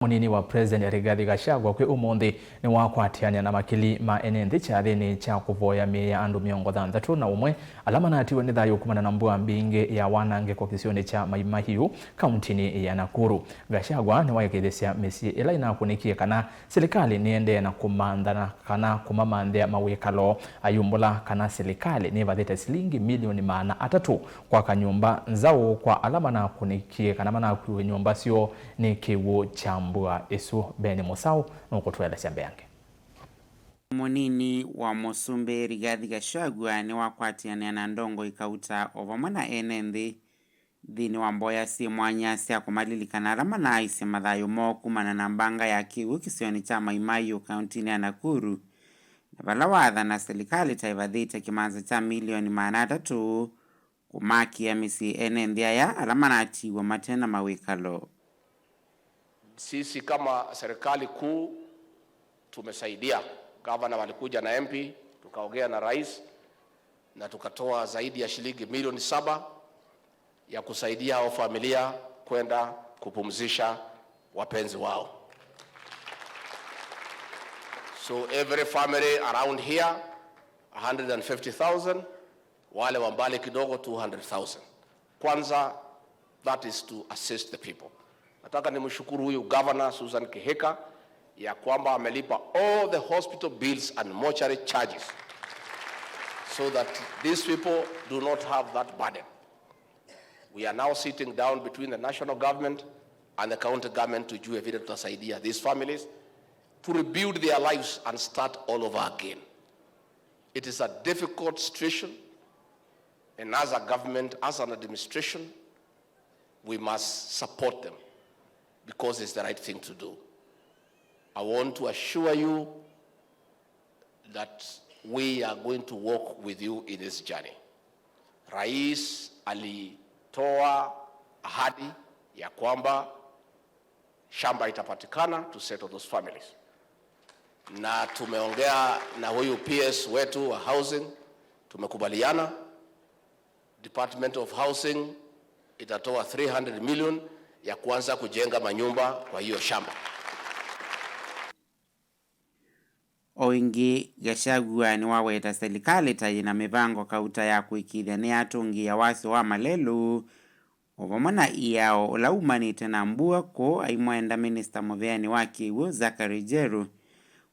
Munini wa President Rigathi Gachagua kwi umuthi ni wakwatiania na makili ma ene chathini cha kuvoya mia andu miongo thanthatu na umwe alama natiwe ni thayu kumana na mbua mbingi ya wanange kwa kisioni cha Mai Mahiu kauntini ya Nakuru. Gachagua ni waikithisia misi ila inakunikie kana serikali niende na kumandana kana kumamandhia mawikalo ayumbula kana serikali ni vathite silingi milioni $300 kwa kanyumba nzao kwa alama na kunikie kana mana kuwe nyumba sio ni kiwu cha mbua isu Beni Musau nukutwela siambe yange. Munini wa Musumbe Rigathi Gachagua ni wakwatiania na ndongo ikauta ovamana ene thini wa mboya si mwanya sia kumalilikana alama na isi mathayo mo kumana na mbanga ya kiwu kisioni cha Mai Mahiu kauntini ya Nakuru na vala watha na serikali taivathite kimanza cha milioni $300 kumakia misi ene aya alama na atiwa matena mawikalo. Sisi kama serikali kuu tumesaidia. Gavana walikuja na MP, tukaongea na rais na tukatoa zaidi ya shilingi milioni 7 ya kusaidia hao familia kwenda kupumzisha wapenzi wao. So every family around here 150,000, wale wa mbali kidogo 200,000. Kwanza, that is to assist the people. Nataka nimshukuru huyu Governor Susan Kihika ya kwamba amelipa all the hospital bills and mortuary charges so that these people do not have that burden. We are now sitting down between the national government and the county government to do vile tutasaidia these families to rebuild their lives and start all over again. It is a difficult situation, and as a government, as an administration, we must support them because it's the right thing to do. I want to assure you that we are going to walk with you in this journey. Rais alitoa ahadi ya kwamba shamba itapatikana to settle those families. Na tumeongea na huyu PS wetu wa housing, tumekubaliana Department of Housing itatoa 300 million ya kuanza kujenga manyumba kwa hiyo shamba. Oingi Gachagua ni waweta serikali tayina mivango kauta ya kuikithia ni atungi ya wasi wa malelu ovamana iyao ulaumanite na mbua ko aimwenda Minister Mutheni wa Kiwu Zachary Njeru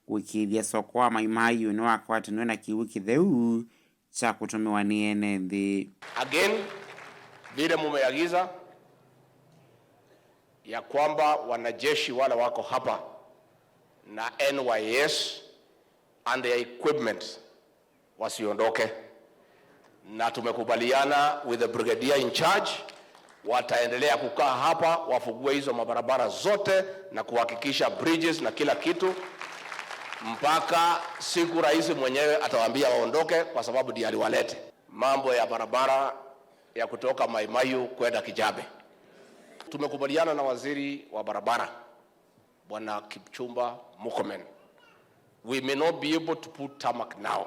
kuikithia soko wa Mai Mahiu ni wakwatanwe na kiwu kitheu cha kutumiwa ni ene nthi. Again, vile mumeagiza ya kwamba wanajeshi wale wako hapa na NYS and their equipment wasiondoke, na tumekubaliana with the brigadier in charge wataendelea kukaa hapa wafugue hizo mabarabara zote na kuhakikisha bridges na kila kitu mpaka siku rais mwenyewe atawaambia waondoke, kwa sababu ndiye aliwalete. Mambo ya barabara ya kutoka Mai Mahiu kwenda Kijabe, tumekubaliana na waziri wa barabara Bwana Kipchumba Murkomen. We may not be able to put tarmac now,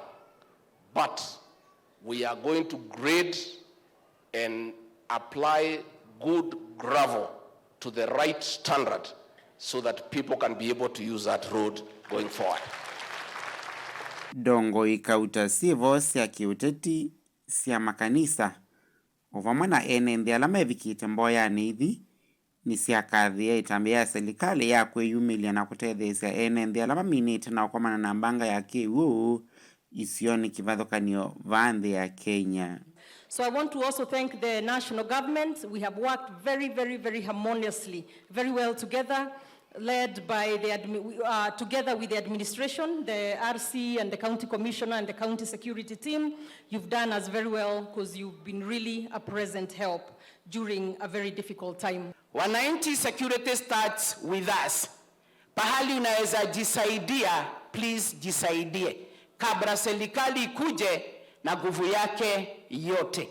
but we are going to grade and apply good gravel to the right standard so that people can be able to use that road going forward. Dongo ikauta sivo sia kiuteti sia makanisa ovamana ene nthi alama evikite mboya nithi ni sia kathia itambia serikali ya kwiyumilia na kutethesia ene nthi alama minite na ukomana na mbanga ya kiwu isioni kivathukanio vanthi ya Kenya. So I want to also thank the national government. We have worked very harmoniously, very well together, led by together with the administration, the RC and the county commissioner and the county security team. You've done us very well because you've been really a present help during a very difficult time. Wananchi, security starts with us. Pahali unaweza jisaidia, please jisaidie kabla serikali ikuje na nguvu yake yote.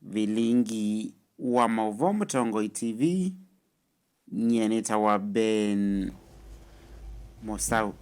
Vilingi wa Mauvo Mutongoi TV, nyeneta wa Ben Musau.